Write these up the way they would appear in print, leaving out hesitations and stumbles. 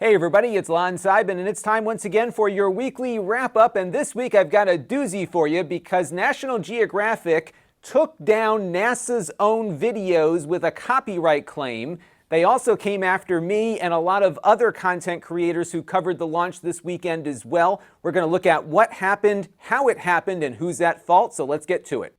Hey everybody, it's Lon.TV, and it's time once again for your weekly wrap-up. And this week I've got a doozy for you because National Geographic took down NASA's own videos with a copyright claim. They also came after me and a lot of other content creators who covered the launch this weekend as well. We're going to look at what happened, how it happened, and who's at fault, so let's get to it.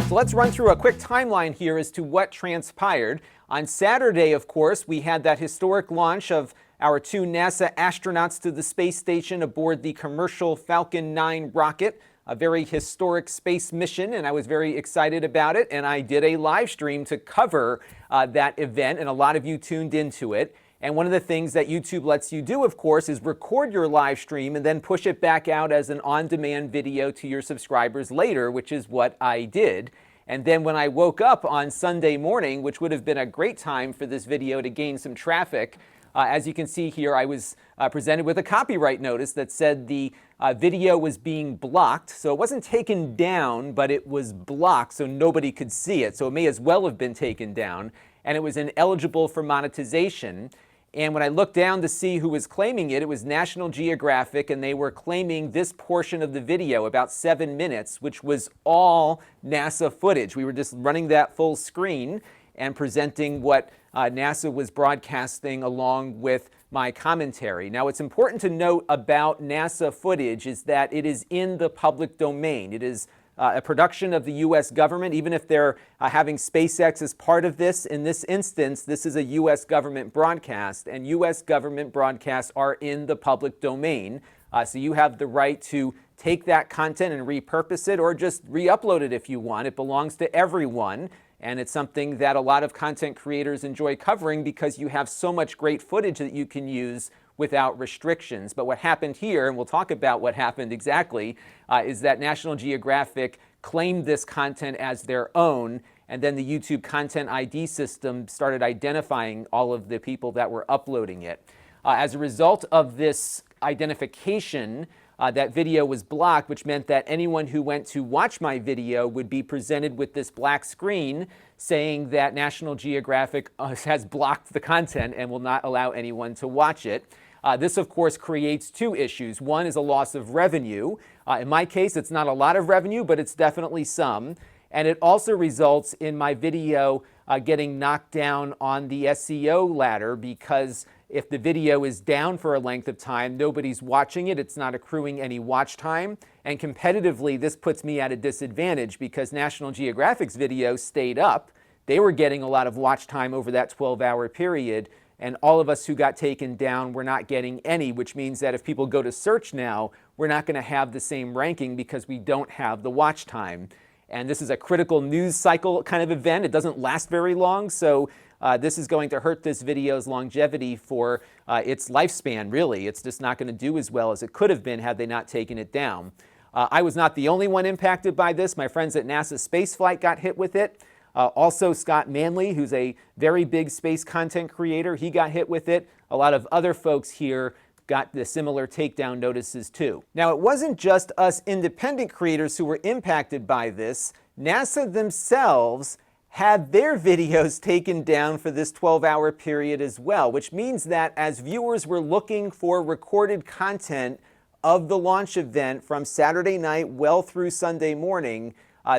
So let's run through a quick timeline here as to what transpired. On Saturday, of course, we had that historic launch of our two NASA astronauts to the space station aboard the commercial Falcon 9 rocket, a very historic space mission, and I was very excited about it, and I did a live stream to cover that event, and a lot of you tuned into it. And one of the things that YouTube lets you do, of course, is record your live stream and then push it back out as an on-demand video to your subscribers later, which is what I did. And then when I woke up on Sunday morning, which would have been a great time for this video to gain some traffic, as you can see here, I was presented with a copyright notice that said the video was being blocked. So it wasn't taken down, but it was blocked so nobody could see it. So it may as well have been taken down. And it was ineligible for monetization. And when I looked down to see who was claiming it, it was National Geographic, and they were claiming this portion of the video, about 7 minutes, which was all NASA footage. We were just running that full screen and presenting what NASA was broadcasting along with my commentary. Now, what's important to note about NASA footage is that it is in the public domain. It is a production of the U.S. government, even if they're having SpaceX as part of this. In this instance, this is a U.S. government broadcast, and U.S. government broadcasts are in the public domain. So you have the right to take that content and repurpose it or just re-upload it if you want. It belongs to everyone, and it's something that a lot of content creators enjoy covering because you have so much great footage that you can use without restrictions. But what happened here, and we'll talk about what happened exactly, is that National Geographic claimed this content as their own, and then the YouTube Content ID system started identifying all of the people that were uploading it. As a result of this identification, that video was blocked, which meant that anyone who went to watch my video would be presented with this black screen saying that National Geographic has blocked the content and will not allow anyone to watch it. This, of course, creates two issues. One is a loss of revenue. In my case, it's not a lot of revenue, but it's definitely some. And it also results in my video getting knocked down on the SEO ladder because if the video is down for a length of time, nobody's watching it. It's not accruing any watch time. And competitively, this puts me at a disadvantage because National Geographic's video stayed up. They were getting a lot of watch time over that 12-hour period. And all of us who got taken down were not getting any, which means that if people go to search now, we're not going to have the same ranking because we don't have the watch time. And this is a critical news cycle kind of event. It doesn't last very long, so this is going to hurt this video's longevity for its lifespan, really. It's just not going to do as well as it could have been had they not taken it down. I was not the only one impacted by this. My friends at NASA Spaceflight got hit with it. Also, Scott Manley, who's a very big space content creator, he got hit with it. A lot of other folks here got the similar takedown notices too. Now, it wasn't just us independent creators who were impacted by this. NASA themselves had their videos taken down for this 12-hour period as well, which means that as viewers were looking for recorded content of the launch event from Saturday night well through Sunday morning,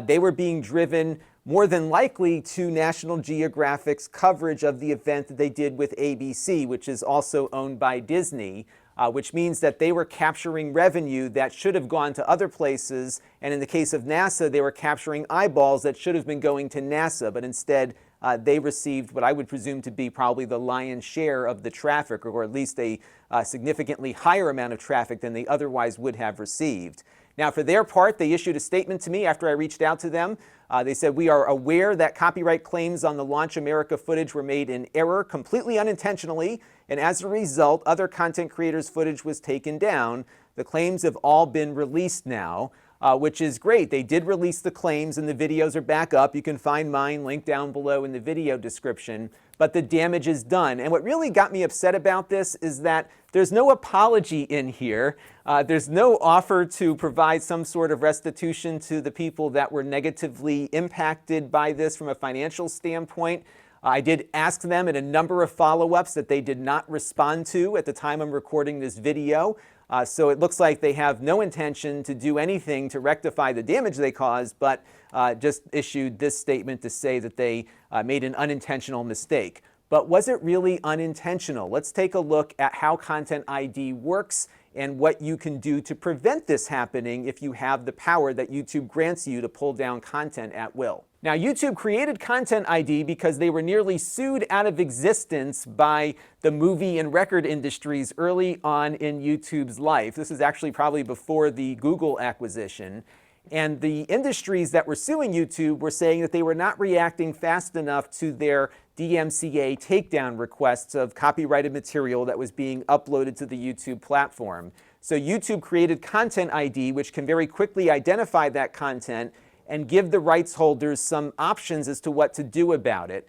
they were being driven more than likely to National Geographic's coverage of the event that they did with ABC, which is also owned by Disney, which means that they were capturing revenue that should have gone to other places. And in the case of NASA, they were capturing eyeballs that should have been going to NASA, but instead they received what I would presume to be probably the lion's share of the traffic, or at least a significantly higher amount of traffic than they otherwise would have received. Now, for their part, they issued a statement to me after I reached out to them. They said, "We are aware that copyright claims on the Launch America footage were made in error, completely unintentionally, and as a result, other content creators' footage was taken down. The claims have all been released now," which is great. They did release the claims, and the videos are back up. You can find mine linked down below in the video description. But the damage is done. And what really got me upset about this is that there's no apology in here. There's no offer to provide some sort of restitution to the people that were negatively impacted by this from a financial standpoint. I did ask them in a number of follow-ups that they did not respond to at the time I'm recording this video. So it looks like they have no intention to do anything to rectify the damage they caused, but just issued this statement to say that they made an unintentional mistake. But was it really unintentional? Let's take a look at how Content ID works and what you can do to prevent this happening if you have the power that YouTube grants you to pull down content at will. Now, YouTube created Content ID because they were nearly sued out of existence by the movie and record industries early on in YouTube's life. This is actually probably before the Google acquisition. And the industries that were suing YouTube were saying that they were not reacting fast enough to their DMCA takedown requests of copyrighted material that was being uploaded to the YouTube platform. So YouTube created Content ID, which can very quickly identify that content and give the rights holders some options as to what to do about it.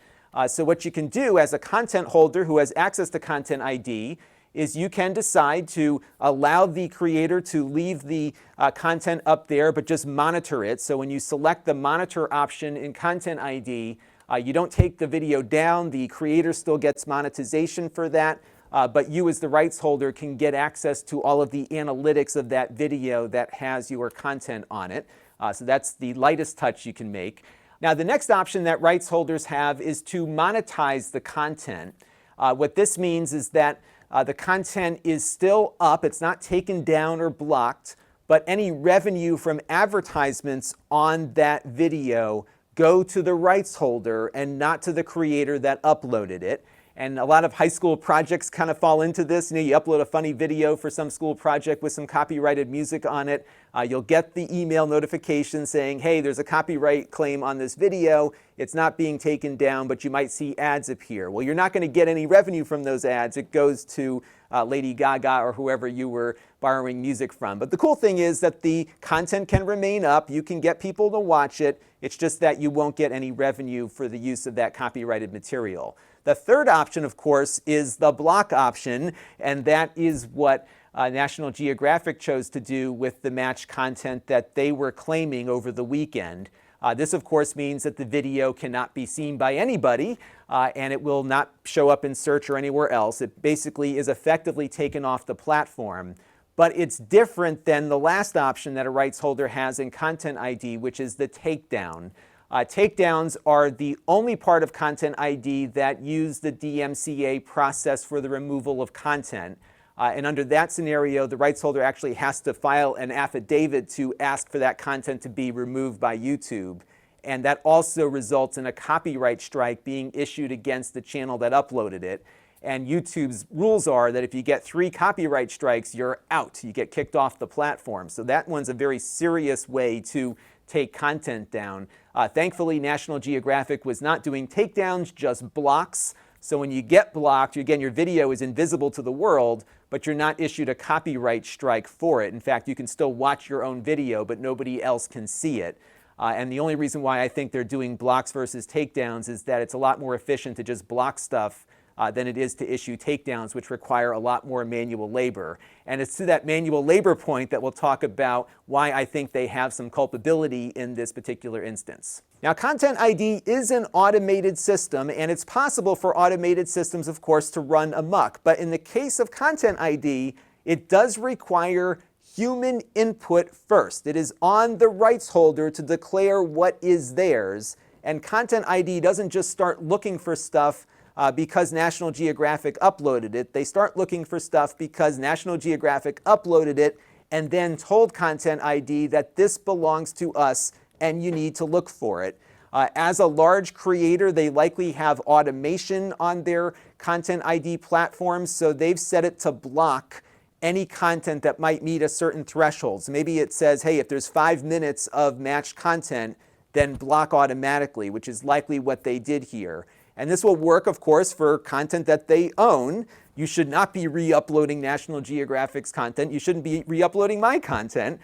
So what you can do as a content holder who has access to Content ID is you can decide to allow the creator to leave the content up there, but just monitor it. So when you select the monitor option in Content ID, you don't take the video down. The creator still gets monetization for that, but you as the rights holder can get access to all of the analytics of that video that has your content on it. So that's the lightest touch you can make. Now, the next option that rights holders have is to monetize the content. What this means is that the content is still up, it's not taken down or blocked, but any revenue from advertisements on that video go to the rights holder and not to the creator that uploaded it. And a lot of high school projects kind of fall into this. You know, you upload a funny video for some school project with some copyrighted music on it. You'll get the email notification saying, hey, there's a copyright claim on this video. It's not being taken down, but you might see ads appear. Well, you're not going to get any revenue from those ads. It goes to Lady Gaga or whoever you were borrowing music from. But the cool thing is that the content can remain up. You can get people to watch it. It's just that you won't get any revenue for the use of that copyrighted material. The third option, of course, is the block option, and that is what National Geographic chose to do with the match content that they were claiming over the weekend. This, of course, means that the video cannot be seen by anybody, and it will not show up in search or anywhere else. It basically is effectively taken off the platform. But it's different than the last option that a rights holder has in Content ID, which is the takedown. Takedowns are the only part of Content ID that use the DMCA process for the removal of content. And under that scenario, the rights holder actually has to file an affidavit to ask for that content to be removed by YouTube. And that also results in a copyright strike being issued against the channel that uploaded it. And YouTube's rules are that if you get 3 copyright strikes, you're out. You get kicked off the platform. So that one's a very serious way to take content down. Thankfully, National Geographic was not doing takedowns, just blocks. So when you get blocked, again, your video is invisible to the world, but you're not issued a copyright strike for it. In fact, you can still watch your own video, but nobody else can see it. And the only reason why I think they're doing blocks versus takedowns is that it's a lot more efficient to just block stuff than it is to issue takedowns, which require a lot more manual labor. And it's to that manual labor point that we'll talk about why I think they have some culpability in this particular instance. Now, Content ID is an automated system, and it's possible for automated systems, of course, to run amok. But in the case of Content ID, it does require human input first. It is on the rights holder to declare what is theirs. And Content ID doesn't just start looking for stuff because National Geographic uploaded it. They start looking for stuff because National Geographic uploaded it and then told Content ID that this belongs to us and you need to look for it. As a large creator, they likely have automation on their Content ID platforms, so they've set it to block any content that might meet a certain threshold. So maybe it says, hey, if there's 5 minutes of matched content, then block automatically, which is likely what they did here. And this will work, of course, for content that they own. You should not be re-uploading National Geographic's content. You shouldn't be re-uploading my content.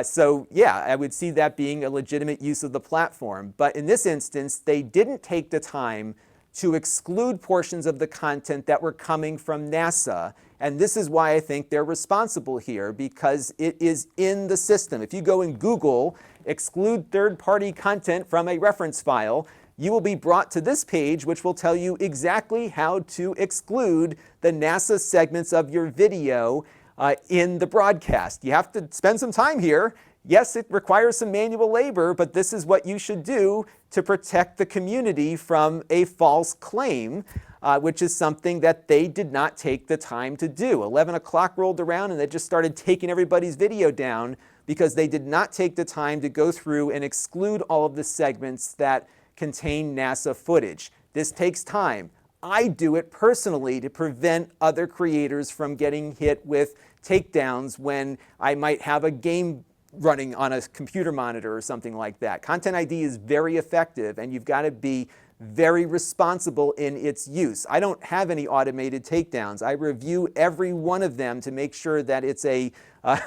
So yeah, I would see that being a legitimate use of the platform. But in this instance, they didn't take the time to exclude portions of the content that were coming from NASA. And this is why I think they're responsible here, because it is in the system. If you go and Google exclude third-party content from a reference file, you will be brought to this page, which will tell you exactly how to exclude the NASA segments of your video in the broadcast. You have to spend some time here. Yes, it requires some manual labor, but this is what you should do to protect the community from a false claim, which is something that they did not take the time to do. 11 o'clock rolled around and they just started taking everybody's video down because they did not take the time to go through and exclude all of the segments that contain NASA footage. This takes time. I do it personally to prevent other creators from getting hit with takedowns when I might have a game running on a computer monitor or something like that. Content ID is very effective, and you've got to be very responsible in its use. I don't have any automated takedowns. I review every one of them to make sure that it's a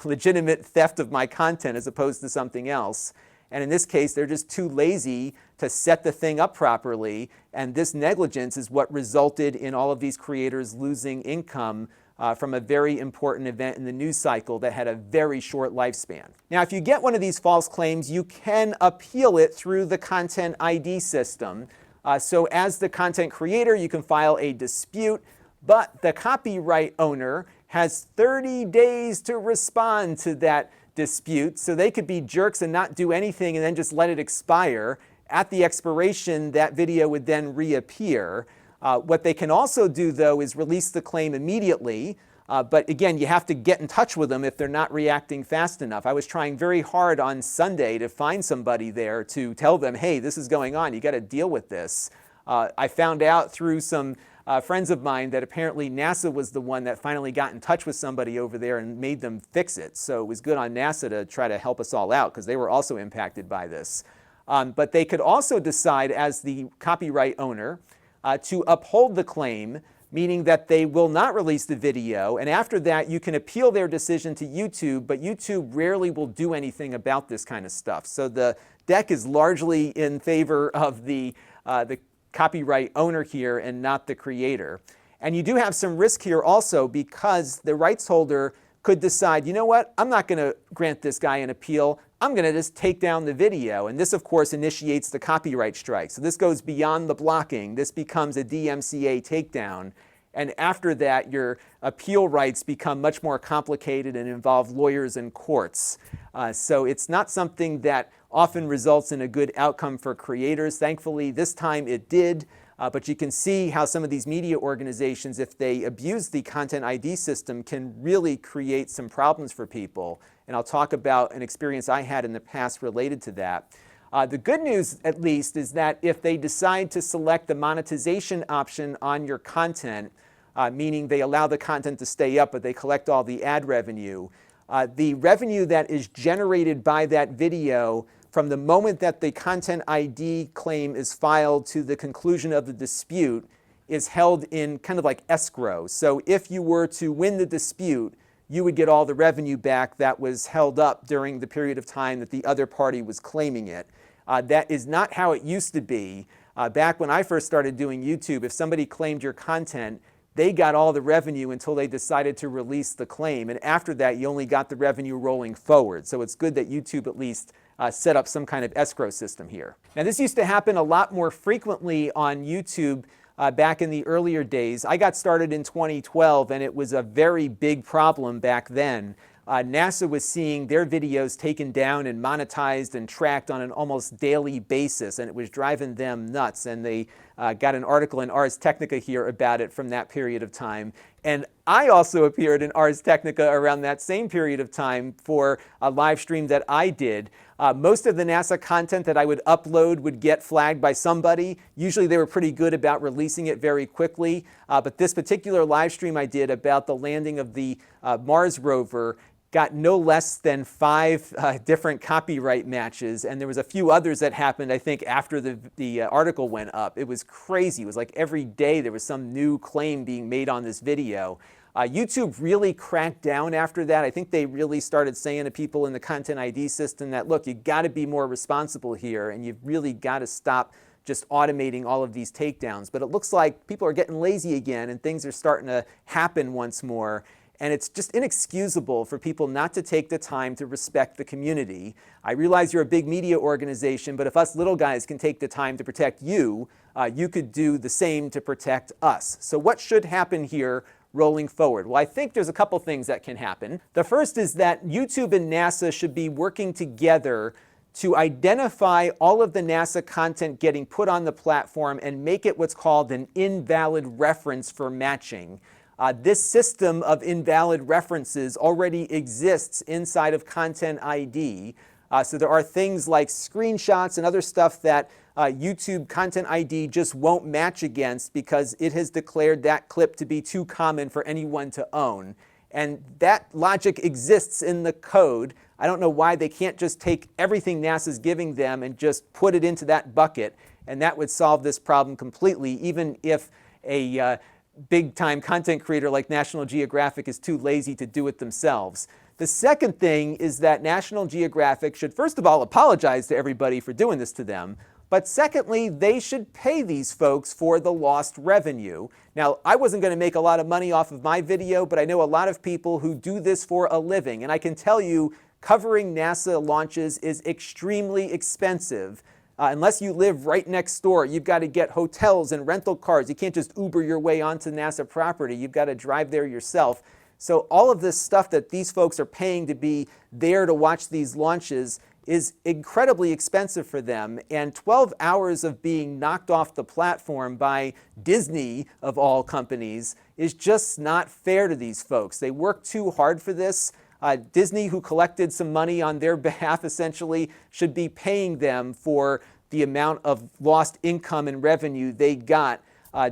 legitimate theft of my content as opposed to something else. And in this case, they're just too lazy to set the thing up properly, and this negligence is what resulted in all of these creators losing income from a very important event in the news cycle that had a very short lifespan. Now, if you get one of these false claims, you can appeal it through the Content ID system. So as the content creator, you can file a dispute, but the copyright owner has 30 days to respond to that dispute. So they could be jerks and not do anything and then just let it expire. At the expiration, that video would then reappear. What they can also do, though, is release the claim immediately. But again, you have to get in touch with them if they're not reacting fast enough. I was trying very hard on Sunday to find somebody there to tell them, hey, this is going on. You got to deal with this. I found out through some friends of mine that apparently NASA was the one that finally got in touch with somebody over there and made them fix it. So it was good on NASA to try to help us all out because they were also impacted by this. But they could also decide as the copyright owner to uphold the claim, meaning that they will not release the video, and after that you can appeal their decision to YouTube, but YouTube rarely will do anything about this kind of stuff. So the deck is largely in favor of the copyright owner here and not the creator. And you do have some risk here also because the rights holder could decide, you know what, I'm not going to grant this guy an appeal. I'm going to just take down the video. And this, of course, initiates the copyright strike. So this goes beyond the blocking. This becomes a DMCA takedown. And after that, your appeal rights become much more complicated and involve lawyers and courts. So it's not something that often results in a good outcome for creators. Thankfully, this time it did. But you can see how some of these media organizations, if they abuse the Content ID system, can really create some problems for people. And I'll talk about an experience I had in the past related to that. The good news, at least, is that if they decide to select the monetization option on your content, meaning they allow the content to stay up, but they collect all the ad revenue, the revenue that is generated by that video from the moment that the Content ID claim is filed to the conclusion of the dispute is held in kind of like escrow. So if you were to win the dispute, you would get all the revenue back that was held up during the period of time that the other party was claiming it. That is not how it used to be. Back when I first started doing YouTube, if somebody claimed your content, they got all the revenue until they decided to release the claim. And after that, you only got the revenue rolling forward. So it's good that YouTube at least set up some kind of escrow system here. Now, this used to happen a lot more frequently on YouTube back in the earlier days. I got started in 2012, and it was a very big problem back then. NASA was seeing their videos taken down and monetized and tracked on an almost daily basis, and it was driving them nuts. And they got an article in Ars Technica here about it from that period of time. And I also appeared in Ars Technica around that same period of time for a live stream that I did. Most of the NASA content that I would upload would get flagged by somebody. Usually they were pretty good about releasing it very quickly. But this particular live stream I did about the landing of the Mars rover got no less than 5 different copyright matches, and there was a few others that happened, I think, after the article went up. It was crazy. It was like every day there was some new claim being made on this video. YouTube really cracked down after that. I think they really started saying to people in the Content ID system that, look, you got to be more responsible here, and you've really got to stop just automating all of these takedowns. But it looks like people are getting lazy again, and things are starting to happen once more. And it's just inexcusable for people not to take the time to respect the community. I realize you're a big media organization, but if us little guys can take the time to protect you, you could do the same to protect us. So what should happen here rolling forward? Well, I think there's a couple things that can happen. The first is that YouTube and NASA should be working together to identify all of the NASA content getting put on the platform and make it what's called an invalid reference for matching. This system of invalid references already exists inside of ContentID. So there are things like screenshots and other stuff that YouTube ContentID just won't match against because it has declared that clip to be too common for anyone to own. And that logic exists in the code. I don't know why they can't just take everything NASA's giving them and just put it into that bucket, and that would solve this problem completely, even if a big-time content creator like National Geographic is too lazy to do it themselves. The second thing is that National Geographic should first of all apologize to everybody for doing this to them, but secondly, they should pay these folks for the lost revenue. Now, I wasn't going to make a lot of money off of my video, but I know a lot of people who do this for a living, and I can tell you covering NASA launches is extremely expensive. Unless you live right next door, you've got to get hotels and rental cars. You can't just Uber your way onto NASA property. You've got to drive there yourself. So all of this stuff that these folks are paying to be there to watch these launches is incredibly expensive for them. And 12 hours of being knocked off the platform by Disney, of all companies, is just not fair to these folks. They work too hard for this. Disney, who collected some money on their behalf, essentially, should be paying them for the amount of lost income and revenue they got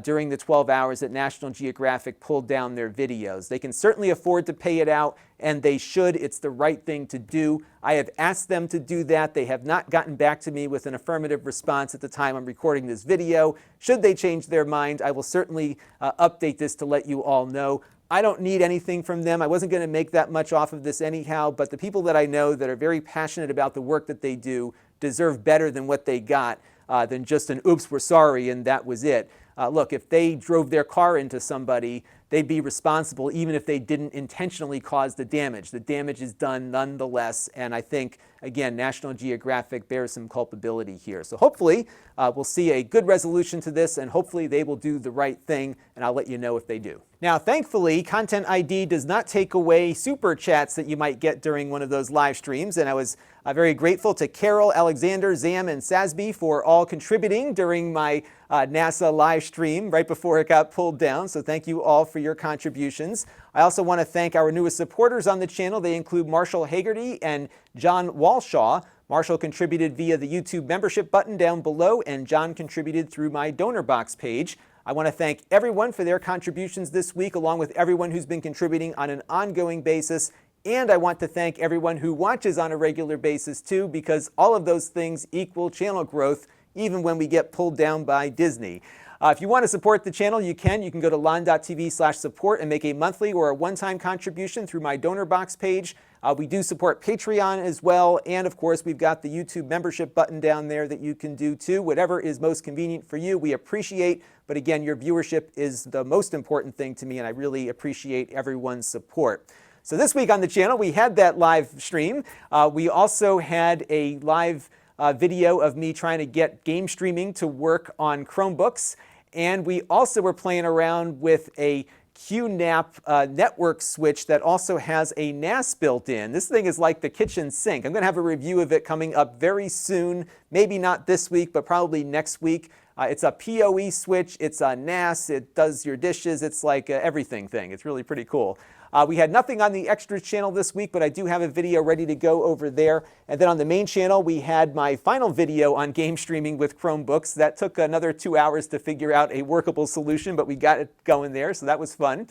during the 12 hours that National Geographic pulled down their videos. They can certainly afford to pay it out, and they should. It's the right thing to do. I have asked them to do that. They have not gotten back to me with an affirmative response at the time I'm recording this video. Should they change their mind, I will certainly update this to let you all know. I don't need anything from them. I wasn't going to make that much off of this anyhow, but the people that I know that are very passionate about the work that they do deserve better than what they got, than just an oops, we're sorry, and that was it. Look, if they drove their car into somebody, they'd be responsible even if they didn't intentionally cause the damage. The damage is done nonetheless, and I think, again, National Geographic bears some culpability here. So hopefully we'll see a good resolution to this, and hopefully they will do the right thing, and I'll let you know if they do. Now, thankfully, ContentID does not take away super chats that you might get during one of those live streams, and I was very grateful to Carol, Alexander, Zam, and Sasby for all contributing during my NASA live stream right before it got pulled down, so thank you all for your contributions. I also want to thank our newest supporters on the channel. They include Marshall Hagerty and John Walshaw. Marshall contributed via the YouTube membership button down below, and John contributed through my donor box page. I want to thank everyone for their contributions this week, along with everyone who's been contributing on an ongoing basis. And I want to thank everyone who watches on a regular basis too, because all of those things equal channel growth, even when we get pulled down by Disney. If you want to support the channel, you can. You can go to Lon.TV/support and make a monthly or a one-time contribution through my donor box page. We do support Patreon as well. And of course, we've got the YouTube membership button down there that you can do too. Whatever is most convenient for you, we appreciate. But again, your viewership is the most important thing to me, and I really appreciate everyone's support. So this week on the channel, we had that live stream. We also had a live video of me trying to get game streaming to work on Chromebooks. And we also were playing around with a QNAP network switch that also has a NAS built in. This thing is like the kitchen sink. I'm going to have a review of it coming up very soon. Maybe not this week, but probably next week. It's a PoE switch. It's a NAS. It does your dishes. It's like everything thing. It's really pretty cool. We had nothing on the extras channel this week, but I do have a video ready to go over there. And then on the main channel, we had my final video on game streaming with Chromebooks. That took another 2 hours to figure out a workable solution, but we got it going there, so that was fun.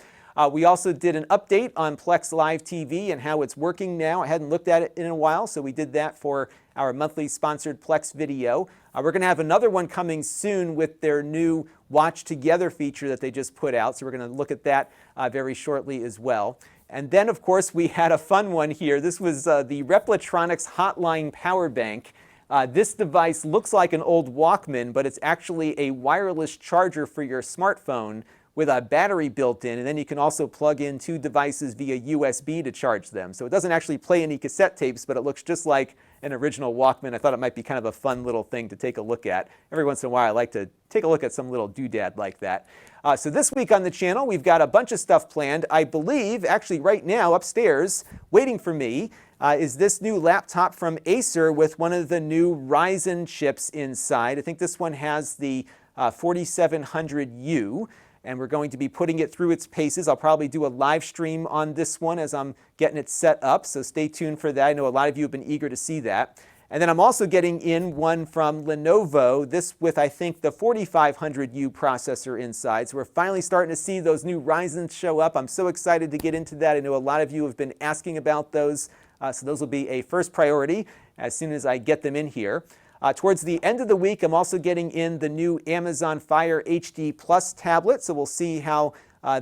We also did an update on Plex Live TV and how it's working now. I hadn't looked at it in a while, so we did that for our monthly sponsored Plex video. We're going to have another one coming soon with their new Watch Together feature that they just put out, so we're going to look at that very shortly as well. And then, of course, we had a fun one here. This was the Replatronics Hotline Power Bank. This device looks like an old Walkman, but it's actually a wireless charger for your smartphone, with a battery built in, and then you can also plug in 2 devices via USB to charge them. So it doesn't actually play any cassette tapes, but it looks just like an original Walkman. I thought it might be kind of a fun little thing to take a look at. Every once in a while, I like to take a look at some little doodad like that. So this week on the channel, we've got a bunch of stuff planned. I believe, actually right now, upstairs, waiting for me, is this new laptop from Acer with one of the new Ryzen chips inside. I think this one has the 4700U, and we're going to be putting it through its paces. I'll probably do a live stream on this one as I'm getting it set up, so stay tuned for that. I know a lot of you have been eager to see that. And then I'm also getting in one from Lenovo, this with, I think, the 4500U processor inside. So we're finally starting to see those new Ryzens show up. I'm so excited to get into that. I know a lot of you have been asking about those, so those will be a first priority as soon as I get them in here. Towards the end of the week, I'm also getting in the new Amazon Fire HD Plus tablet, so we'll see how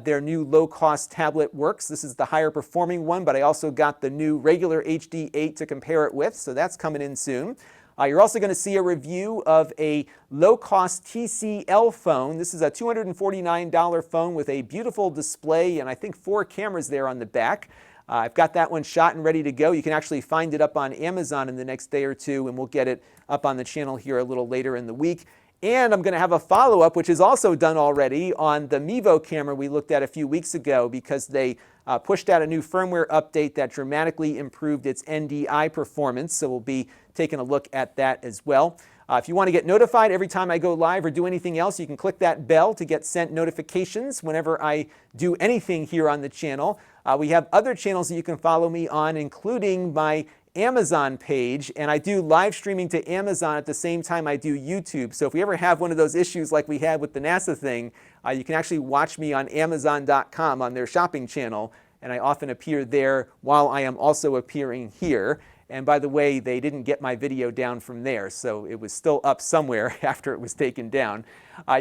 their new low-cost tablet works. This is the higher performing one, but I also got the new regular HD 8 to compare it with, so that's coming in soon. You're also going to see a review of a low-cost TCL phone. This is a $249 phone with a beautiful display and I think 4 cameras there on the back. I've got that one shot and ready to go. You can actually find it up on Amazon in the next day or two, and we'll get it up on the channel here a little later in the week. And I'm going to have a follow-up, which is also done already, on the Mevo camera we looked at a few weeks ago because they pushed out a new firmware update that dramatically improved its NDI performance. So we'll be taking a look at that as well. If you want to get notified every time I go live or do anything else, you can click that bell to get sent notifications whenever I do anything here on the channel. We have other channels that you can follow me on, including my Amazon page, and I do live streaming to Amazon at the same time I do YouTube. So if we ever have one of those issues like we had with the NASA thing, you can actually watch me on Amazon.com on their shopping channel, and I often appear there while I am also appearing here. And by the way, they didn't get my video down from there, so it was still up somewhere after it was taken down.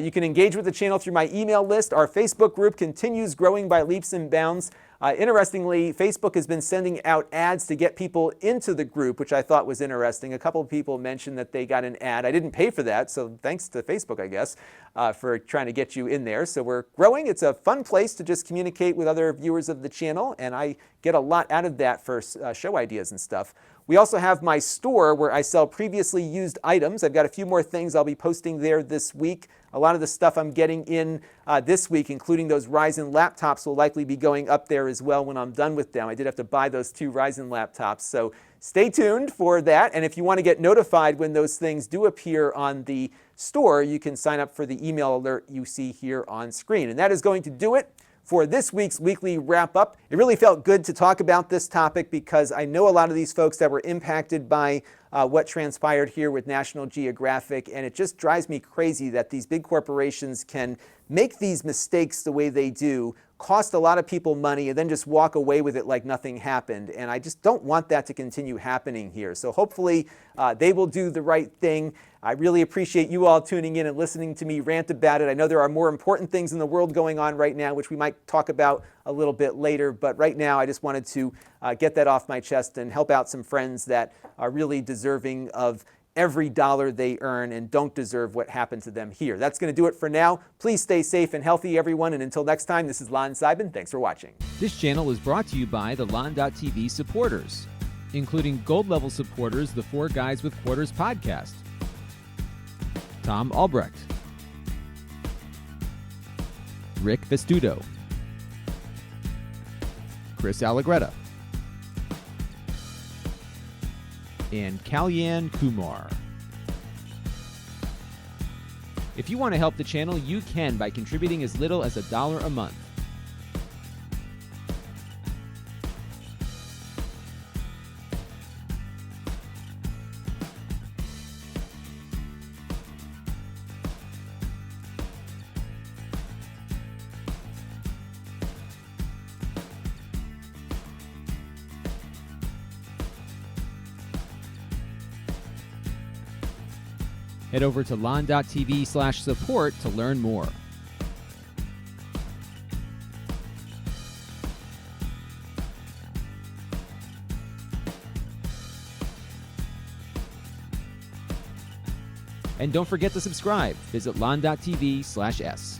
You can engage with the channel through my email list. Our Facebook group continues growing by leaps and bounds. Interestingly, Facebook has been sending out ads to get people into the group, which I thought was interesting. A couple of people mentioned that they got an ad. I didn't pay for that, so thanks to Facebook, I guess, for trying to get you in there. So we're growing. It's a fun place to just communicate with other viewers of the channel, and I get a lot out of that for show ideas and stuff. We also have my store where I sell previously used items. I've got a few more things I'll be posting there this week. A lot of the stuff I'm getting in this week, including those Ryzen laptops, will likely be going up there as well when I'm done with them. I did have to buy those 2 Ryzen laptops, so stay tuned for that. And if you want to get notified when those things do appear on the store, you can sign up for the email alert you see here on screen. And that is going to do it for this week's weekly wrap-up. It really felt good to talk about this topic because I know a lot of these folks that were impacted by what transpired here with National Geographic, and it just drives me crazy that these big corporations can make these mistakes the way they do, cost a lot of people money, and then just walk away with it like nothing happened. And I just don't want that to continue happening here. So hopefully they will do the right thing. I really appreciate you all tuning in and listening to me rant about it. I know there are more important things in the world going on right now, which we might talk about a little bit later. But right now, I just wanted to get that off my chest and help out some friends that are really deserving of every dollar they earn and don't deserve what happened to them here. That's going to do it for now. Please stay safe and healthy, everyone. And until next time, this is Lon.TV. Thanks for watching. This channel is brought to you by the Lon.TV supporters, including gold-level supporters, the 4 Guys with Quarters podcast, Tom Albrecht, Rick Vestudo, Chris Allegretta, and Kalyan Kumar. If you want to help the channel, you can by contributing as little as $1 a month. Head over to Lon.TV/support to learn more. And don't forget to subscribe. Visit Lon.TV/s.